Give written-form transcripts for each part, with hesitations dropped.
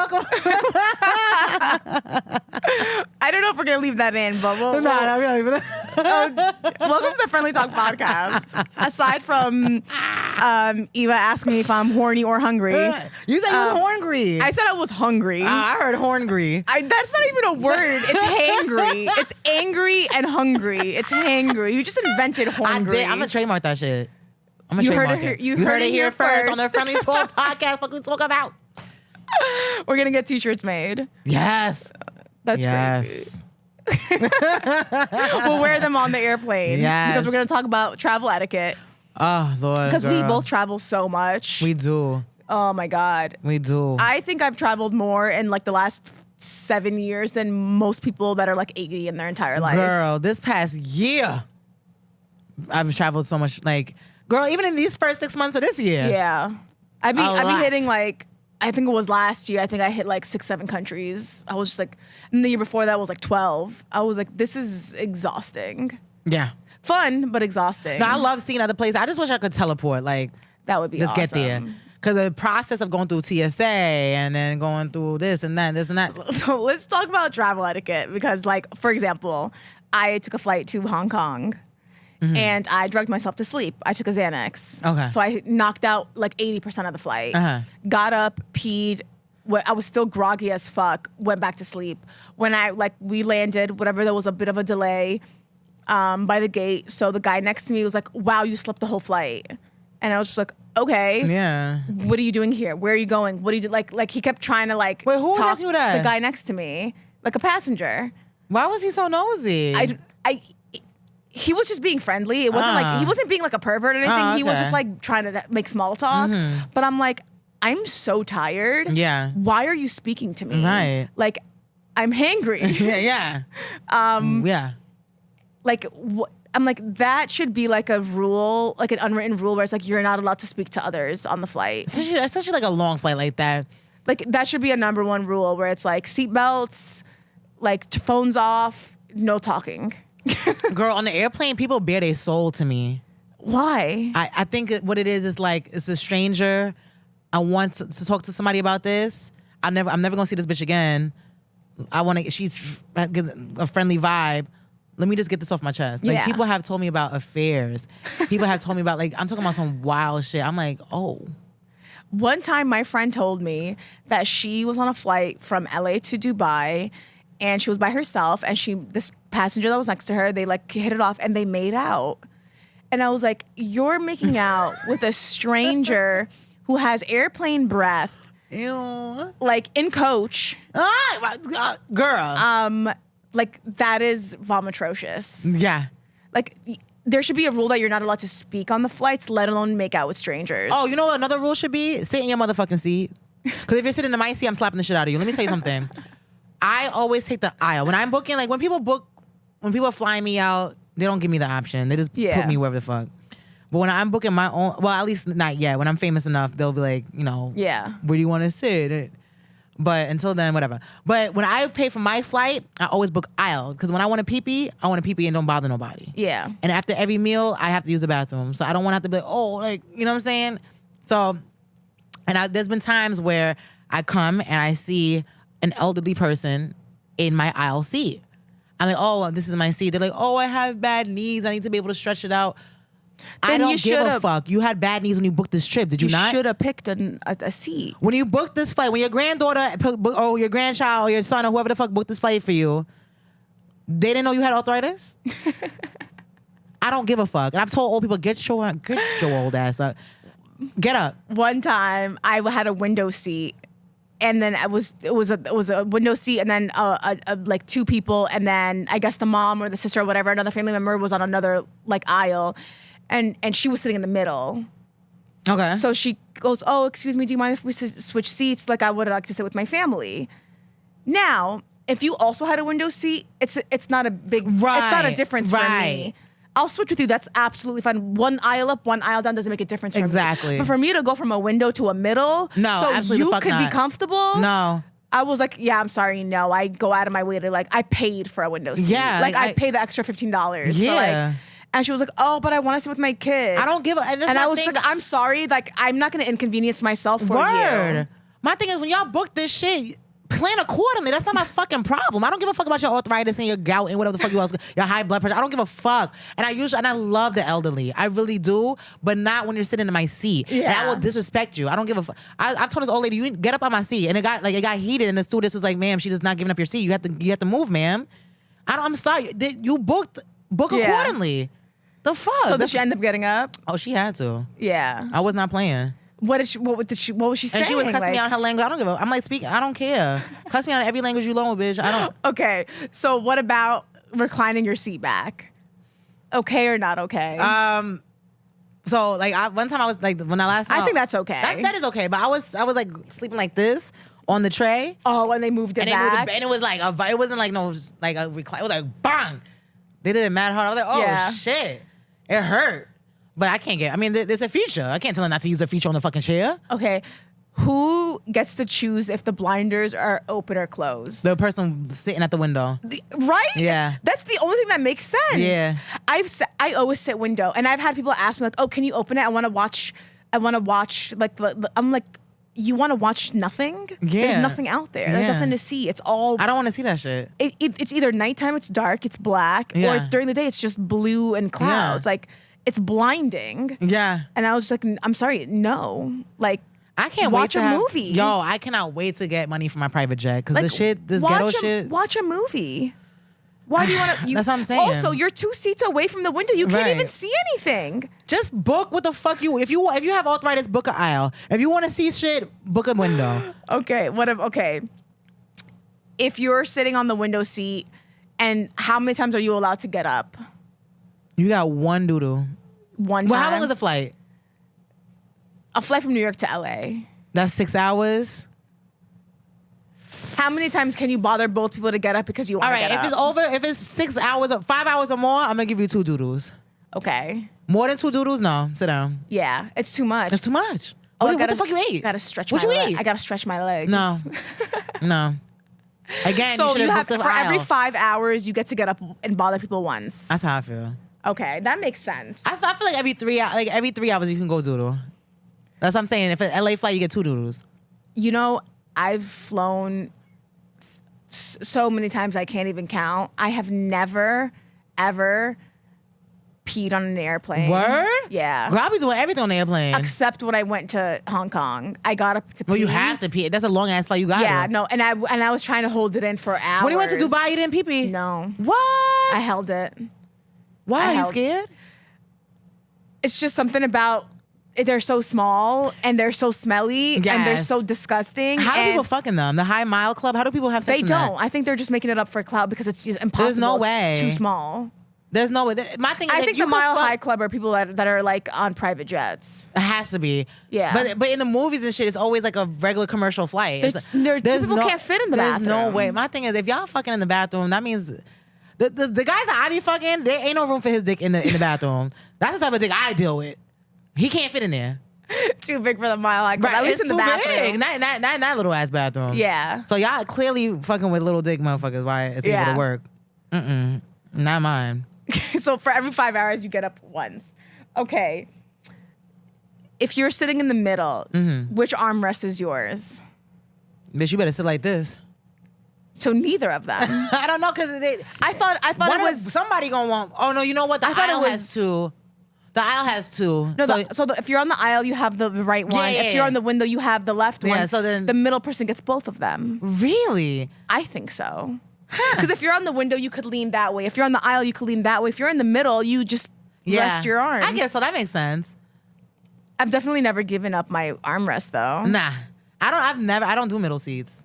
talk about. I don't know if we're gonna leave that in, but we'll. Welcome to the Friendly Talk podcast. Aside from Eva asking me if I'm horny or hungry, You said you was horngry. I said I was hungry. I heard horngry. That's not even a word. It's hangry. It's angry and hungry. It's hangry. You just invented hungry. I'm gonna trademark that shit. You heard it here first on the Friendly Talk podcast. What we talk about? We're gonna get t-shirts made. Yes. That's crazy. We'll wear them on the airplane. Yes. Because we're gonna talk about travel etiquette. Oh Lord. Because we both travel so much. We do. Oh my God. We do. I think I've traveled more in like the last 7 years than most people that are like 80 in their entire life. Girl, this past year, I've traveled so much. Like, girl, even in these first 6 months of this year. Yeah. I'd be lot. hitting like, I think it was last year. I think I hit like 6-7 countries. I was just like, and the year before that was like 12. I was like, this is exhausting. Yeah. Fun, but exhausting. No, I love seeing other places. I just wish I could teleport. Like, that would be just awesome. get there. Because the process of going through TSA and then going through this and that. So let's talk about travel etiquette. Because like, for example, I took a flight to Hong Kong. Mm-hmm. And I drugged myself to sleep. I took a Xanax. Okay. So I knocked out like 80% of the flight. Got up, peed. I was still groggy as fuck. Went back to sleep. When we landed, whatever, there was a bit of a delay by the gate. So the guy next to me was like, "Wow, you slept the whole flight." And I was just like, "Okay. Yeah. What are you doing here? Where are you going? What do you do?" Like he kept trying to like. Wait, who was asking you that? The guy next to me, like a passenger. Why was he so nosy? He was just being friendly. It wasn't like he wasn't being like a pervert or anything. He was Okay. just like trying to make small talk. But I'm like, I'm so tired. Yeah. Why are you speaking to me? Right. Like, I'm hangry. Yeah. Yeah. Like, I'm like, that should be like a rule, like an unwritten rule where it's like you're not allowed to speak to others on the flight. Especially like a long flight like that. Like that should be a number one rule where it's like seatbelts, like phones off, no talking. Girl, on the airplane, people bare their soul to me. Why? I think what it is like, it's a stranger. I want to talk to somebody about this. I'm never gonna see this bitch again. She's gives a friendly vibe. Let me just get this off my chest. Like, people have told me about affairs. People have told me about, like, I'm talking about some wild shit. I'm like, oh. One time my friend told me that she was on a flight from LA to Dubai and she was by herself and this passenger that was next to her, they like hit it off and they made out. And I was like, you're making out with a stranger who has airplane breath. Ew. Like in coach. Girl. Like that is vomitrocious. Yeah. Like there should be a rule that you're not allowed to speak on the flights, let alone make out with strangers. Oh, you know what another rule should be? Sit in your motherfucking seat. Because if you're sitting in my seat, I'm slapping the shit out of you. Let me tell you something. I always take the aisle. When I'm booking, like when people fly me out, they don't give me the option. They just put me wherever the fuck. But when I'm booking my own, well, at least not yet. When I'm famous enough, they'll be like, you know, where do you want to sit? But until then, whatever. But when I pay for my flight, I always book aisle. Because when I want to pee-pee, I want to pee-pee and don't bother nobody. Yeah. And after every meal, I have to use the bathroom. So I don't want to have to be like, oh, like, you know what I'm saying? So, there's been times where I come and I see an elderly person in my aisle seat. I'm like, oh, this is my seat. They're like, oh, I have bad knees. I need to be able to stretch it out. I don't give a fuck. You had bad knees when you booked this trip, did you not? You should have picked a seat. When you booked this flight, when your granddaughter or your grandchild or your son or whoever the fuck booked this flight for you, they didn't know you had arthritis? I don't give a fuck. And I've told old people, get your old ass up. Get up. One time, I had a window seat. And then it was a window seat, and then like two people, and then I guess the mom or the sister or whatever, another family member was on another like aisle, and she was sitting in the middle. Okay. So she goes, "Oh, excuse me, do you mind if we switch seats? Like I would like to sit with my family." Now, if you also had a window seat, it's not a big, it's not a difference for me. I'll switch with you. That's absolutely fine. One aisle up, one aisle down doesn't make a difference for me. But for me to go from a window to a middle, so you could be comfortable. No. I was like, yeah, I'm sorry, no. I go out of my way to like, I paid for a window seat. Yeah. Like I pay the extra $15. Yeah. So like, and she was like, oh, but I want to sit with my kid. I don't give a... And I was like, I'm sorry. Like, I'm not going to inconvenience myself for you. My thing is, when y'all book this shit, plan accordingly. That's not my fucking problem. I don't give a fuck about your arthritis and your gout and whatever the fuck you else, your high blood pressure. I don't give a fuck. And I love the elderly. I really do, but not when you're sitting in my seat. Yeah. And I will disrespect you. I don't give a fuck. I've told this old lady, you get up on my seat, and it got heated, and the stewardess was like, "Ma'am, she's just not giving up your seat. You have to move, ma'am." I'm sorry. You book accordingly. The fuck. So did she end up getting up? Oh, she had to. Yeah. I was not playing. What was she saying? And she was cussing me out in her language. I don't give a. I'm like, I don't care. Cuss me out in every language you learn, bitch. I don't. Okay, so what about reclining your seat back? Okay or not okay? So like one time I was like when I last. I think that's okay. That is okay, but I was like sleeping like this on the tray. Oh, when they moved it back, and it was like it wasn't like like a recline. It was like bang. They did it mad hard. I was like, oh shit, it hurt. But I can't get. I mean, there's a feature. I can't tell them not to use a feature on the fucking chair. Okay, who gets to choose if the blinders are open or closed? The person sitting at the window. Right? Yeah. That's the only thing that makes sense. Yeah. I always sit window, and I've had people ask me like, "Oh, can you open it? I want to watch. Like." I'm like, you want to watch nothing? Yeah. There's nothing out there. There's nothing to see. It's all. I don't want to see that shit. It's either nighttime, it's dark, it's black, or it's during the day, it's just blue and clouds. Like. It's blinding. Yeah. And I was just like, I'm sorry, no. Like, I can't watch wait to a movie. Yo, I cannot wait to get money for my private jet because this ghetto shit. Watch a movie. Why do you want to? That's what I'm saying. Also, you're 2 seats away from the window. You can't even see anything. Just book what the fuck you. If you have arthritis, book an aisle. If you want to see shit, book a window. Okay. Okay. If you're sitting on the window seat, and how many times are you allowed to get up? You got one doodle. One time. Well, how long is the flight? A flight from New York to LA. That's 6 hours. How many times can you bother both people to get up because you want to get up? If it's 6 hours, 5 hours or more, I'm gonna give you 2 doodles. Okay. More than 2 doodles? No. Sit down. Yeah, it's too much. It's too much. Oh, What the fuck you ate? Gotta stretch what my you legs. eat? I gotta stretch my legs. No. No. Again, So you you have booked for the aisle. every 5 hours you get to get up and bother people once. That's how I feel. Okay, that makes sense. I feel like every 3 hours you can go doodle. That's what I'm saying. If an LA flight, you get 2 doodles. You know, I've flown so many times I can't even count. I have never, ever peed on an airplane. Word? Yeah. Girl, I be doing everything on the airplane. Except when I went to Hong Kong. I got up to pee. Well, you have to pee. That's a long ass flight. You got Yeah, it. no, and I was trying to hold it in for hours. When you went to Dubai, you didn't pee pee? No. What? I held it. Why? Are you held- scared? It's just something about they're so small and they're so smelly and they're Yes. so disgusting. How do and people fucking them? The High Mile Club? How do people have sex They in don't. that? I think they're just making it up for clout because it's just impossible. There's no way. It's too small. There's no way. My thing is, I if think you the could Mile fuck- High Club are people that are like on private jets. It has to be. Yeah. But in the movies and shit, it's always like a regular commercial flight. Two people can't fit in the There's no bathroom. way. My thing is, if y'all fucking in the bathroom, that means the guys that I be fucking, there ain't no room for his dick in the bathroom. That's the type of dick I deal with. He can't fit in there. Too big for the Mile High Club. Right, At least it's in the too bathroom. big. Not little ass bathroom. Yeah. So y'all clearly fucking with little dick motherfuckers. Why it's able Yeah. to work? Not mine. So for every 5 hours, you get up once. Okay. If you're sitting in the middle, which armrest is yours? Bitch, you better sit like this. So neither of them. I don't know because I thought it was somebody gonna want. Oh no, you know what? The I thought it aisle was- has 2. The aisle has 2. no. If you're on the aisle, you have the right one. Yeah, If you're on the window, you have the left one. Yeah, so then- the middle person gets both of them. Really? I think so. Because if you're on the window, you could lean that way. If you're on the aisle, you could lean that way. If you're in the middle, you just rest your arms. I guess so. That makes sense. I've definitely never given up my armrest though. Nah, I don't do middle seats.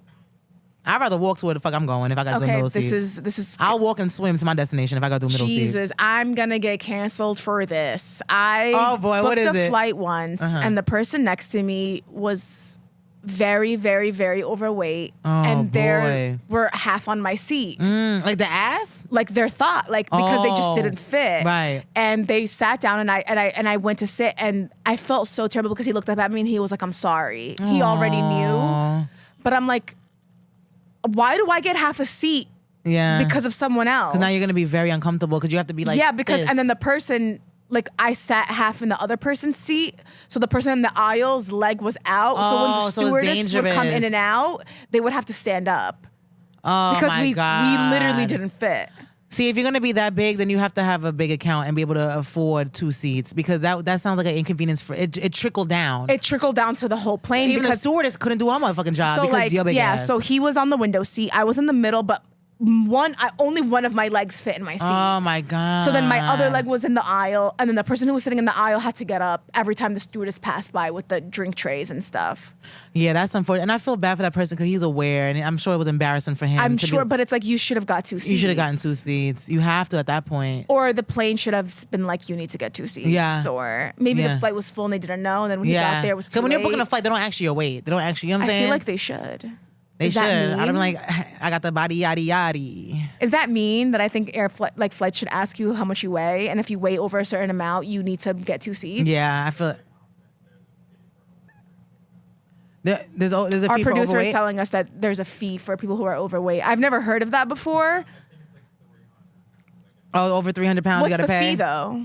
I'd rather walk to where the fuck I'm going if I got to do Okay, middle this seats. is. I'll walk and swim to my destination if I got to do middle seats. Jesus, I'm gonna get canceled for this. Oh, boy, what booked is a it? flight once, and the person next to me was very, very, very overweight, and they boy. were half on my seat. Like the ass? Like their thought, like because they just Oh, didn't fit. right. And they sat down, and I went to sit, and I felt so terrible because he looked up at me and he was like, "I'm sorry." He already knew, but I'm like, why do I get half a seat? Yeah. Because of someone else. Now you're gonna be very uncomfortable because you have to be like, yeah, because this. and then the person like I sat half in the other person's seat, so the person in the aisle's leg was out. So when the stewardess would come in and out, they would have to stand up. Oh, because my we God. literally didn't fit. See, if you're gonna be that big, then you have to have a big account and be able to afford 2 seats, because that sounds like an inconvenience for it. It trickled down. It trickled down to the whole plane. Even the stewardess couldn't do her motherfucking job because your big ass. So he was on the window seat. I was in the middle, but only one of my legs fit in my seat. Oh my God. So then my other leg was in the aisle, and then the person who was sitting in the aisle had to get up every time the stewardess passed by with the drink trays and stuff. Yeah, that's unfortunate. And I feel bad for that person because he's aware, and I'm sure it was embarrassing for him. I'm sure, but it's like you should have got 2 seats. You should have gotten 2 seats. You have to at that point. Or the plane should have been like, you need to get 2 seats. Yeah. Or maybe the flight was full and they didn't know, and then when he got there, it was too So when late. you're booking a flight, they don't ask you your weight. They don't ask you, you know what I'm saying? I feel like they should. They Does should. that mean? I'd be like, I got the body yaddy yaddy. Does that mean that I think flights should ask you how much you weigh, and if you weigh over a certain amount, you need to get 2 seats? Yeah, I feel. There's a fee Our for producer is overweight? telling us that there's a fee for people who are overweight. I've never heard of that before. Oh, over 300 pounds What's you gotta the pay? fee though?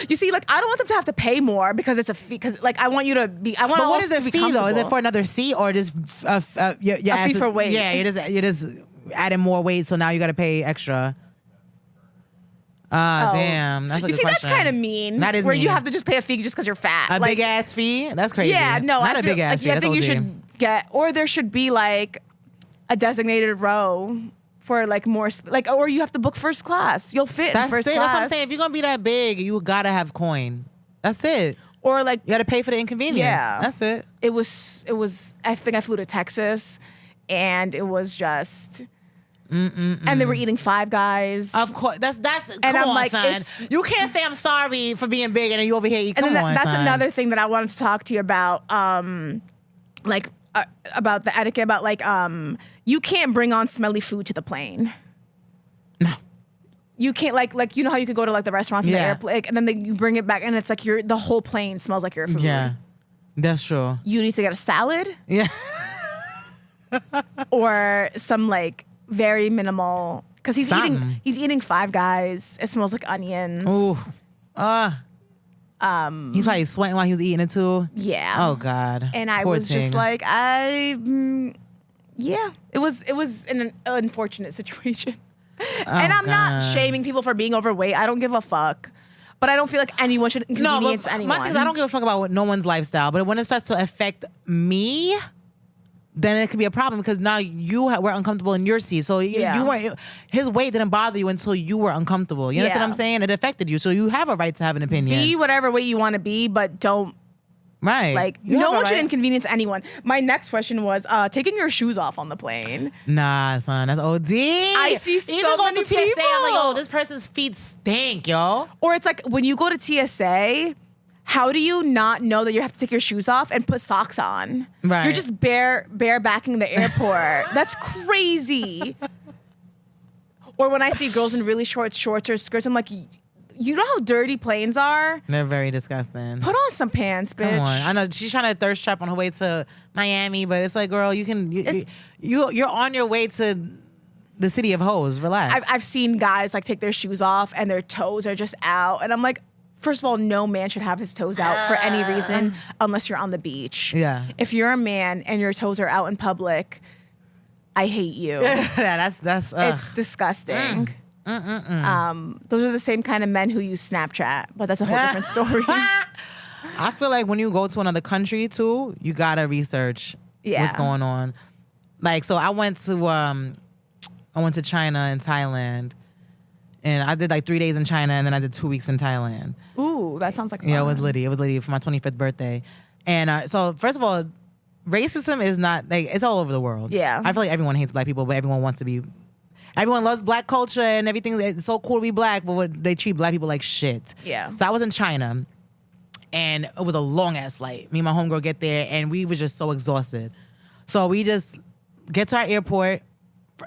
You see, like I don't want them to have to pay more because it's a fee. Because like I want you to be. I want. But what is the be fee though? Is it comfortable. for another seat or just a fee for weight? Yeah, you're just adding more weight, so now you got to pay extra. Damn, that's a You good see, question. that's kind of mean. That is where mean. you have to just pay a fee just because you're fat. A like, big ass fee. That's crazy. Yeah, no, not I a feel, big ass like, fee. I That's think you OD. should get, or there should be like a designated row for like more, or you have to book first class. You'll fit in first class. That's what I'm saying. If you're gonna be that big, you gotta have coin. That's it. Or like You gotta pay for the inconvenience. Yeah. That's it. It was. I think I flew to Texas, and it was just. And they were eating Five Guys. Of course, that's. And Come I'm on, like, son. You can't say I'm sorry for being big and then you over here. Come and then on, that's son. another thing that I wanted to talk to you about. About the etiquette. About like, you can't bring on smelly food to the plane. No. You can't like you know how you could go to like the restaurants in the airplane, like, and then you bring it back and it's like the whole plane smells like your food. Yeah, that's true. You need to get a salad. Yeah. Or some like very minimal, because he's Something. eating Five Guys. It smells like onions. Ooh. He's probably sweating while he was eating it too. Yeah. Oh God. And I Poor was just thing. like, yeah, it was an unfortunate situation. And I'm not God. shaming people for being overweight. I don't give a fuck. But I don't feel like anyone should inconvenience anyone. My thing is, I don't give a fuck about no one's lifestyle. But when it starts to affect me, then it could be a problem because now you were uncomfortable in your seat. So you weren't. His weight didn't bother you until you were uncomfortable. You understand what I'm saying? It affected you, so you have a right to have an opinion. Be whatever way you want to be, but don't. Right. Like, You no have a one should right. inconvenience anyone. My next question was taking your shoes off on the plane. Nah, son, that's OD. I see so Even going many to TSA, I'm like, people. oh, this person's feet stink, yo. Or it's like when you go to TSA, how do you not know that you have to take your shoes off and put socks on? Right. You're just barebacking the airport. That's crazy. Or when I see girls in really short shorts or skirts, I'm like, you know how dirty planes are? They're very disgusting. Put on some pants, bitch. Come on. I know she's trying to thirst trap on her way to Miami, but it's like, girl, you're on your way to the city of hoes. Relax. I've seen guys like take their shoes off and their toes are just out. And I'm like, first of all, no man should have his toes out for any reason unless you're on the beach. Yeah. If you're a man and your toes are out in public, I hate you. Yeah, that's It's disgusting. Those are the same kind of men who use Snapchat, but that's a whole different story. I feel like when you go to another country too, you gotta research what's going on. Like, so I went to China and Thailand, and I did like 3 days in China, and then I did 2 weeks in Thailand. Ooh, that sounds like fun. Yeah, it was litty. It was litty for my 25th birthday. And so first of all, racism is not like, it's all over the world. Yeah. I feel like everyone hates black people, but everyone loves black culture and everything. It's so cool to be black, but they treat black people like shit. Yeah. So I was in China, and it was a long ass flight. Me and my homegirl get there, and we was just so exhausted. So we just get to our airport.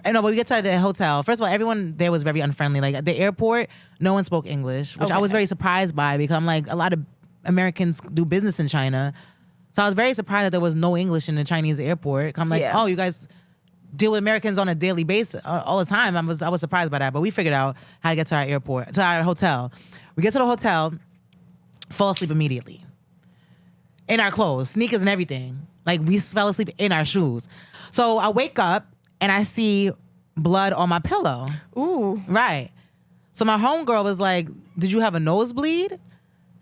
But we get to the hotel. First of all, everyone there was very unfriendly. Like at the airport, no one spoke English, which I was very surprised by because I'm like, a lot of Americans do business in China. So I was very surprised that there was no English in the Chinese airport. I'm like, oh, you guys deal with Americans on a daily basis all the time. I was surprised by that, but we figured out how to get to our airport, to our hotel. We get to the hotel, fall asleep immediately. In our clothes, sneakers and everything. Like, we fell asleep in our shoes. So I wake up and I see blood on my pillow. Ooh. Right. So my homegirl was like, did you have a nosebleed?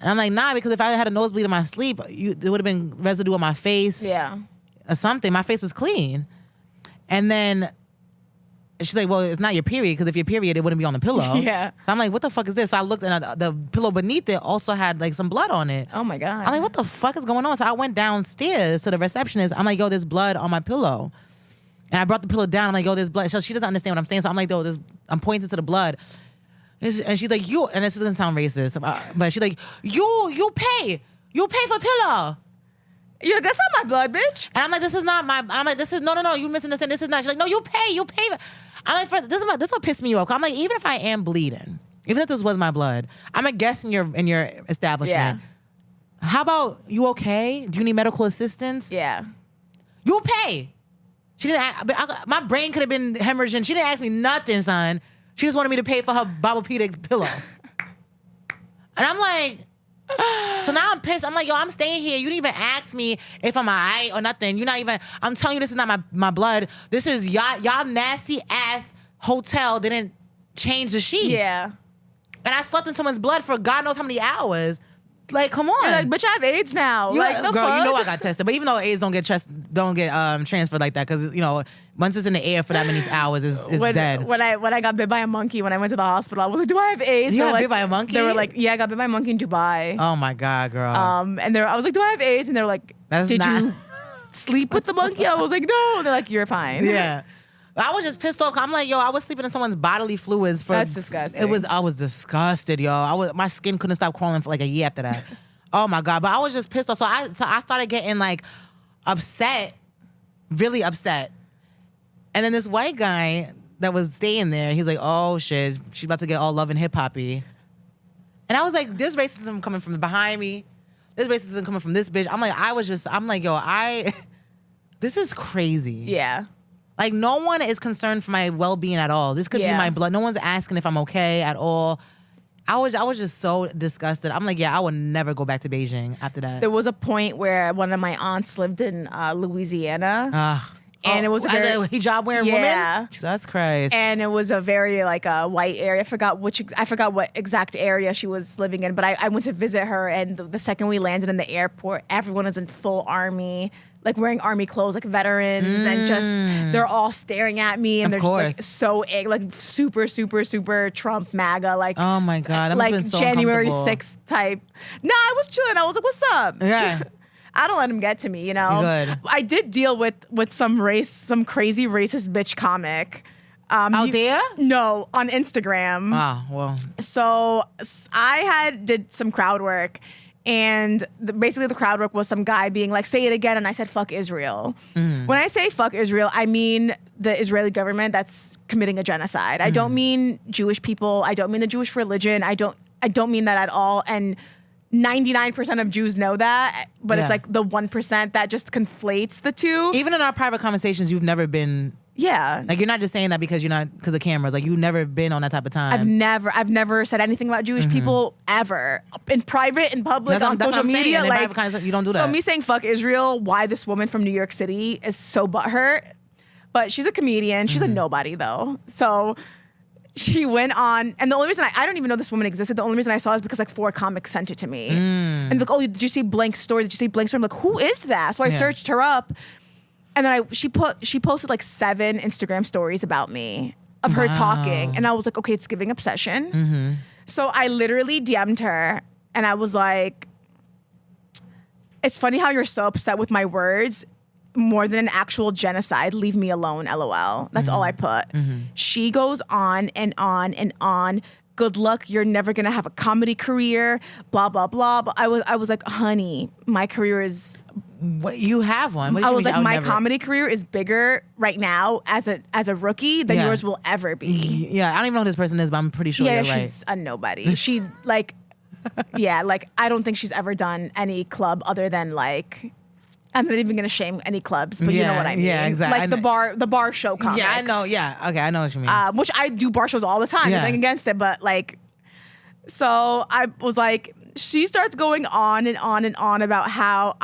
And I'm like, nah, because if I had a nosebleed in my sleep, there would have been residue on my face. Yeah. Or something. My face was clean. And then she's like, well, it's not your period, because if your period, it wouldn't be on the pillow. Yeah. So I'm like, what the fuck is this? So I looked, and the pillow beneath it also had like some blood on it. Oh my God. I'm like, what the fuck is going on? So I went downstairs to the receptionist. I'm like, yo, there's blood on my pillow. And I brought the pillow down. I'm like, yo, there's blood. So she doesn't understand what I'm saying. So I'm like, yo, I'm pointing to the blood. And she's like, and this is gonna sound racist, but she's like, you pay for pillow. Yeah, that's not my blood, bitch. And I'm like, this is not my. I'm like, this is no. You misunderstand. This is not. She's like, no, you pay. I'm like, this is what pissed me off. I'm like, even if I am bleeding, even if this was my blood, I'm a guest in your establishment. Yeah. How about, you okay? Do you need medical assistance? Yeah. You pay. She didn't. My brain could have been hemorrhaging. She didn't ask me nothing, son. She just wanted me to pay for her Bobopedic pillow. And I'm like, so now I'm pissed. I'm like, yo, I'm staying here. You didn't even ask me if I'm all right or nothing. You're not even, I'm telling you, this is not my blood. This is y'all nasty ass hotel didn't change the sheets. Yeah. And I slept in someone's blood for God knows how many hours. Like, come on. You're like, bitch, I have AIDS now. You, like, the girl, fuck? you know I got tested. But even though AIDS don't get transferred like that, because, you know, once it's in the air for that many hours, it's dead. When I got bit by a monkey, when I went to the hospital, I was like, do I have AIDS? You got like, bit by a monkey? They were like, yeah, I got bit by a monkey in Dubai. Oh my God, girl. And I was like, do I have AIDS? And they were like, did you sleep with the monkey? I was like, no. And they're like, you're fine. Yeah. I was just pissed off. I'm like, yo, I was sleeping in someone's bodily fluids for. That's disgusting. I was disgusted, yo. My skin couldn't stop crawling for like a year after that. Oh my God. But I was just pissed off. So I started getting like upset, really upset. And then this white guy that was staying there, he's like, oh shit, she's about to get all love and hip hoppy. And I was like, there's racism coming from behind me. There's racism coming from this bitch. I'm like, yo, this is crazy. Yeah. Like, no one is concerned for my well-being at all. This could be my blood. No one's asking if I'm okay at all. I was just so disgusted. I'm like, yeah, I would never go back to Beijing after that. There was a point where one of my aunts lived in Louisiana. And it was a hijab wearing woman? Jesus Christ. And it was a very like a white area. I forgot what exact area she was living in, but I went to visit her, and the second we landed in the airport, everyone was in full army, like wearing army clothes, like veterans, and just they're all staring at me, and they're just like so like super, super, super Trump MAGA, like, oh my God, that like must've been so January uncomfortable. 6th type. Nah, I was chilling. I was like, what's up? Yeah. I don't let him get to me, you know. Good. I did deal with some crazy racist bitch comic. Out there? No, on Instagram. Ah, well. So I did some crowd work, and basically the crowd work was some guy being like, say it again, and I said, fuck Israel. When I say fuck Israel, I mean the Israeli government that's committing a genocide. I don't mean Jewish people. I don't mean the Jewish religion. I don't mean that at all. And 99% of Jews know that, but it's like the 1% that just conflates the two. Even in our private conversations, you've never been. Yeah. Like, you're not just saying that because of cameras. Like, you've never been on that type of time. I've never said anything about Jewish people ever. In private, in public, on social media. Like, you don't do that. So me saying fuck Israel, why this woman from New York City is so butthurt. But she's a comedian. She's a nobody though. So she went on, and the only reason I don't even know this woman existed. The only reason I saw is because like 4 comics sent it to me. And like, oh, did you see Blank Story? Did you see Blank Story? I'm like, who is that? So I searched her up, and then she posted like 7 Instagram stories about me of her talking, and I was like, okay, it's giving obsession. So I literally DM'd her, and I was like, it's funny how you're so upset with my words. More than an actual genocide, leave me alone, LOL. That's all I put. She goes on and on and on. Good luck, you're never gonna have a comedy career, blah, blah, blah. But I was like, honey, my career is... What, you have one. What I was like, my comedy career is bigger right now as a rookie than yours will ever be. Yeah, I don't even know who this person is, but I'm pretty sure you're right. She's a nobody. She like, like I don't think she's ever done any club other than like... I'm not even gonna shame any clubs, but you know what I mean. Yeah, exactly. Like the bar show comics. Yeah, I know. Yeah, okay, I know what you mean. Which I do bar shows all the time. Nothing against it, but like, so I was like, she starts going on and on and on about how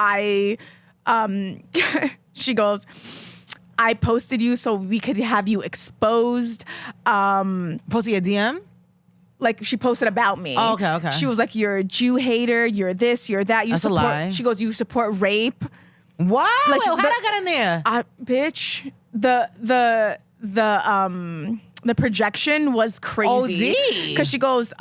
she goes, I posted you so we could have you exposed. Posted your DM? Like she posted about me. Oh, okay. She was like, you're a Jew hater, you're this, you're that. That's a lie. She goes, you support rape. What? Like, Wait, how'd I get in there? Bitch, the projection was crazy. OD. Because she goes,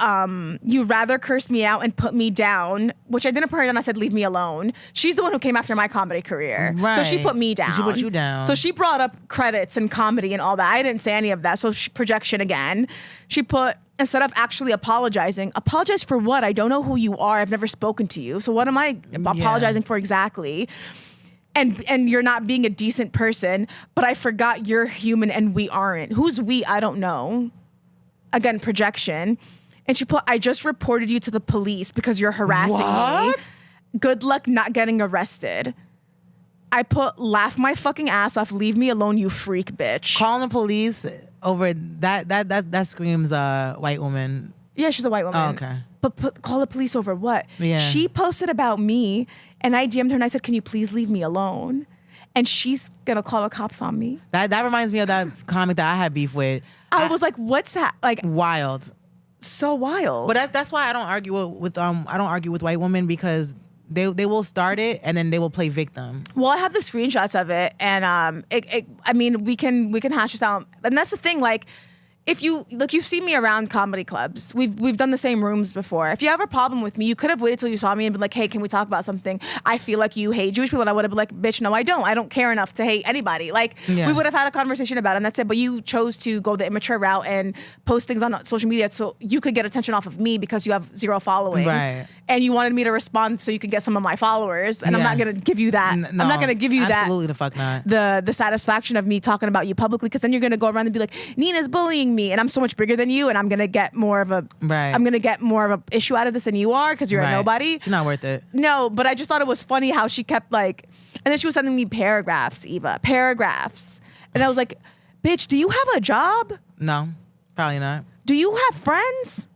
you rather cursed me out and put me down, which I didn't put her down. I said, leave me alone. She's the one who came after my comedy career. Right. So she put me down. She put you down. So she brought up credits and comedy and all that. I didn't say any of that. So projection again. She put, instead of actually apologize for what? I don't know who you are. I've never spoken to you. So what am I apologizing for exactly? And you're not being a decent person, but I forgot you're human and we aren't. Who's we? I don't know. Again, projection. And she put, I just reported you to the police because you're harassing me. Good luck not getting arrested. I put, laugh my fucking ass off, leave me alone, you freak bitch. Calling the police over that screams white woman. Yeah, she's a white woman. Oh, okay. But call the police over what? Yeah. She posted about me, and I DM'd her and I said, can you please leave me alone? And she's gonna call the cops on me. That reminds me of that comic that I had beef with. I was like, what's that? Like, wild. So wild. But that's why I don't argue with white women, because they will start it and then they will play victim. Well, I have the screenshots of it, and I mean, we can hash this out. And that's the thing, like, if you look, you've seen me around comedy clubs. We've done the same rooms before. If you have a problem with me, you could have waited till you saw me and been like, hey, can we talk about something? I feel like you hate Jewish people. And I would have been like, bitch, no, I don't. I don't care enough to hate anybody. Like, we would have had a conversation about it, and that's it. But you chose to go the immature route and post things on social media so you could get attention off of me because you have 0 following. Right. And you wanted me to respond so you could get some of my followers. And I'm not going to give you that. No, I'm not going to give you absolutely the fuck not. The satisfaction of me talking about you publicly, because then you're going to go around and be like, Nina's bullying me and I'm so much bigger than you, and I'm going to get more of a I'm going to get more of a issue out of this than you are because you're a nobody. It's not worth it. No, but I just thought it was funny how she kept like, and then she was sending me paragraphs, Eva. Paragraphs. And I was like, bitch, do you have a job? No, probably not. Do you have friends?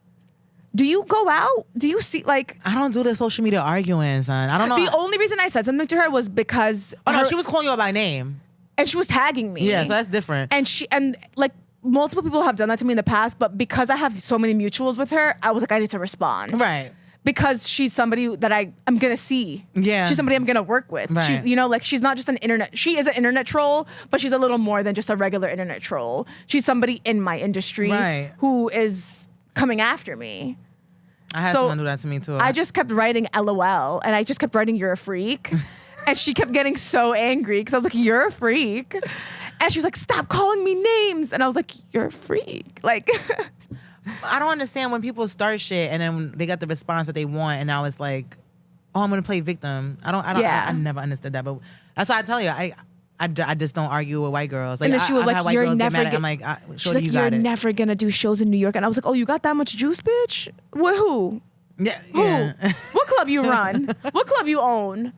Do you go out? Do you see, like... I don't do the social media arguing, son. I don't know. The only reason I said something to her was because... Oh, no, she was calling you out by name. And she was tagging me. Yeah, so that's different. And like, multiple people have done that to me in the past, but because I have so many mutuals with her, I was like, I need to respond. Right. Because she's somebody that I'm going to see. Yeah. She's somebody I'm going to work with. Right. She's, you know, like, she's not just an internet... She is an internet troll, but she's a little more than just a regular internet troll. She's somebody in my industry who is coming after me. I had someone do that to me too. I just kept writing LOL, and I just kept writing you're a freak. And she kept getting so angry because I was like, you're a freak. And she was like, stop calling me names. And I was like, you're a freak. Like, I don't understand when people start shit and then they got the response that they want, and now it's like, oh, I'm gonna play victim. I never understood that, but that's why I tell you, I just don't argue with white girls. Like, and then she was like, "You're never." I'm like, she's like, "You're never gonna do shows in New York." And I was like, "Oh, you got that much juice, bitch? With who? Yeah, who? yeah. What club you run? What club you own?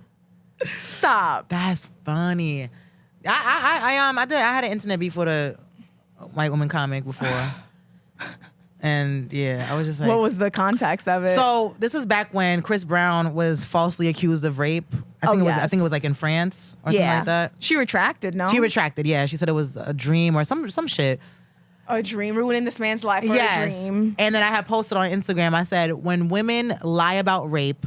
Stop." That's funny. I had an internet beef with a white woman comic before, and yeah, I was just like, what was the context of it? So this was back when Chris Brown was falsely accused of rape. I think it was like in France or something like that. She retracted, no? She retracted, yeah. She said it was a dream or some shit. A dream, ruining this man's life for a dream. And then I had posted on Instagram, I said, when women lie about rape,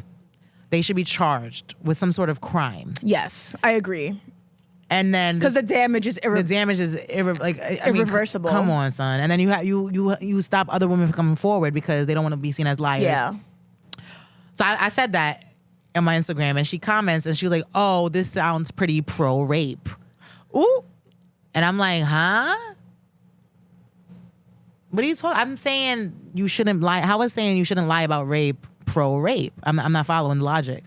they should be charged with some sort of crime. Yes, I agree. And then because the damage is irreversible. Come on, son. And then you stop other women from coming forward because they don't want to be seen as liars. Yeah. So I said that on my Instagram, and she comments and she was like, "Oh, this sounds pretty pro rape." Ooh. And I'm like, huh? What are you talking? I'm saying you shouldn't lie. How was saying you shouldn't lie about rape pro rape? I'm not following the logic.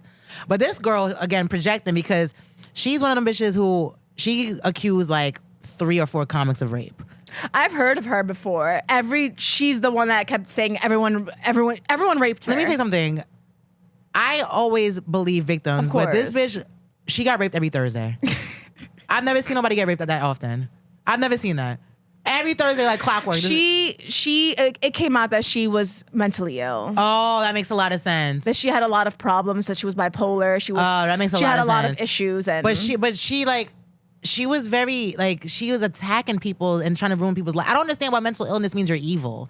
But this girl, again, projecting because she's one of them bitches who she accused like 3 or 4 comics of rape. I've heard of her before. She's the one that kept saying everyone raped her. Let me say something. I always believe victims, but this bitch, she got raped every Thursday. I've never seen nobody get raped that often. I've never seen that. every Thursday like clockwork. It came out that she was mentally ill. Oh, that makes a lot of sense. That she had a lot of problems. That she was bipolar. She had a lot of issues. And but she was very like she was attacking people and trying to ruin people's lives. I don't understand why mental illness means you're evil.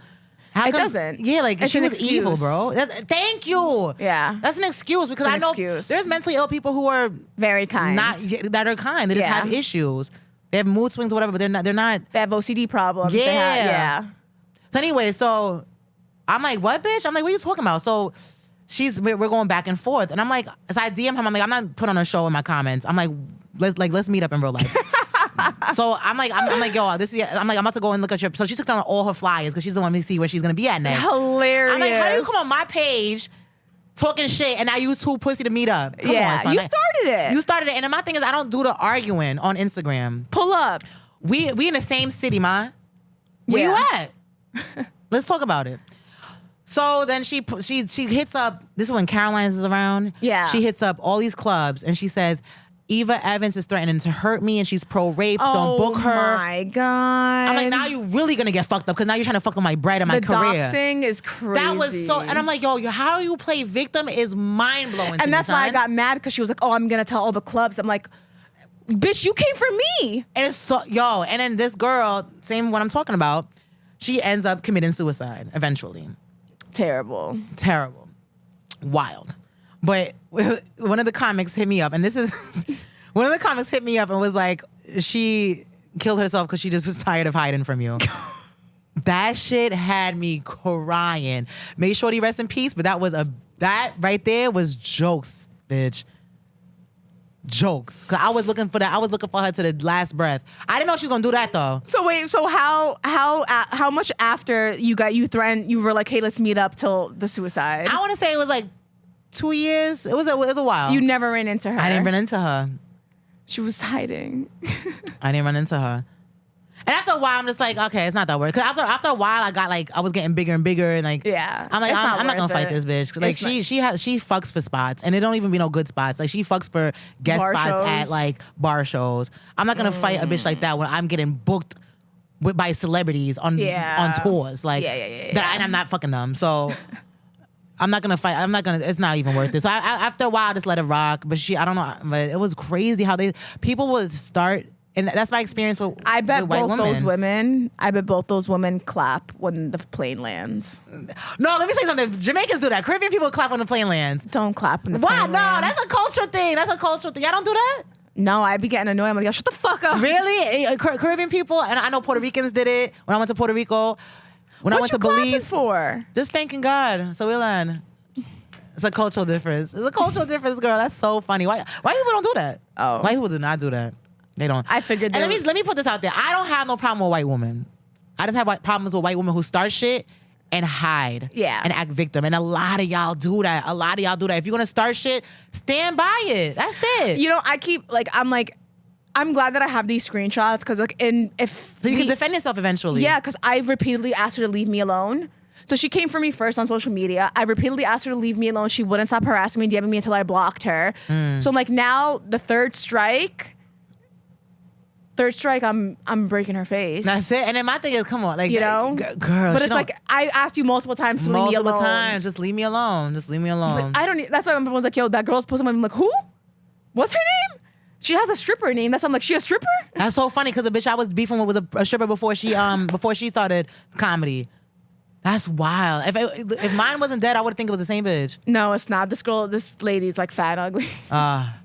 It doesn't. Yeah, like it's she was evil, bro. Thank you. Yeah, that's an excuse because I know there's mentally ill people who are very kind, that are kind. They just have issues. They have mood swings or whatever, but they're not. They have OCD problems. Yeah. So anyway, so I'm like, what, bitch? I'm like, what are you talking about? So we're going back and forth, and I'm like, so I DM him. I'm like, I'm not putting on a show in my comments. I'm like, let's meet up in real life. So I'm like, yo, I'm about to go and look at your. So she took down all her flyers because she's the one to see where she's gonna be at next. Hilarious. I'm like, how do you come on my page talking shit and I use too pussy to meet up? Come on, son. You started it. You started it, and then my thing is, I don't do the arguing on Instagram. Pull up. We in the same city, ma. Where you at? Let's talk about it. So then she hits up. This is when Caroline's is around. Yeah. She hits up all these clubs and she says, Eva Evans is threatening to hurt me and she's pro-rape. Don't book her. Oh my God. I'm like, now you really gonna get fucked up because now you're trying to fuck with my bread and my career. The doxing is crazy. That was so, and I'm like, yo, how you play victim is mind blowing. And that's why I got mad because she was like, oh, I'm gonna tell all the clubs. I'm like, bitch, you came for me. And it's so, yo, and then this girl, same what I'm talking about, she ends up committing suicide eventually. Terrible. Wild. But one of the comics hit me up, and this is one of the comics hit me up and was like, she killed herself because she just was tired of hiding from you. That shit had me crying. May Shorty rest in peace, but that right there was jokes, bitch. Jokes. Cause I was looking for her to the last breath. I didn't know she was gonna do that though. So wait, so how much after you threatened, you were like, hey, let's meet up till the suicide? I want to say it was like 2 years. It was a while. You never ran into her. I didn't run into her. She was hiding. I didn't run into her. And after a while, I'm just like, okay, it's not that worth it. Because after a while, I was getting bigger and bigger, and like, yeah, I'm like, I'm not gonna fight this bitch. Like, she fucks for spots, and it don't even be no good spots. Like, she fucks for guest spots at like bar shows. I'm not gonna fight a bitch like that when I'm getting booked by celebrities on tours. Like, and I'm not fucking them. So. I'm not gonna fight. It's not even worth it. So after a while, I just let it rock. But I don't know. But it was crazy how people would start, and that's my experience with. I bet with both those women clap when the plane lands. No, let me say something. Jamaicans do that. Caribbean people clap when the plane lands. Don't clap when the plane lands. No, that's a culture thing. Y'all don't do that. No, I be getting annoyed. I'm like, yo, shut the fuck up. Really? Caribbean people, and I know Puerto Ricans did it when I went to Puerto Rico. When I went to Belize, for? Just thanking God. So we learn. It's a cultural difference. It's a cultural difference, girl. That's so funny. Why people don't do that? Oh, white people do not do that. They don't. I figured. And let me put this out there. I don't have no problem with white women. I just have problems with white women who start shit and hide. Yeah. And act victim. And a lot of y'all do that. If you're gonna start shit, stand by it. That's it. You know, I'm glad that I have these screenshots because so you can defend yourself eventually. Yeah, because I repeatedly asked her to leave me alone. So she came for me first on social media. I repeatedly asked her to leave me alone. She wouldn't stop harassing me, DMing me until I blocked her. So I'm like, now the third strike, I'm breaking her face. That's it. And then my thing is, come on, like, you know, girl. But it's like I asked you multiple times to leave me alone. Multiple times, just leave me alone. But I don't. That's why everyone's like, yo, that girl's posting. I'm like, who? What's her name? She has a stripper name. That's why I'm like, she a stripper? That's so funny because the bitch I was beefing with was a stripper before she started comedy. That's wild. If mine wasn't dead, I would think it was the same bitch. No, it's not. This lady's like fat, ugly. I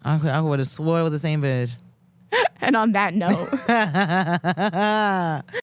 would have swore it was the same bitch. And on that note.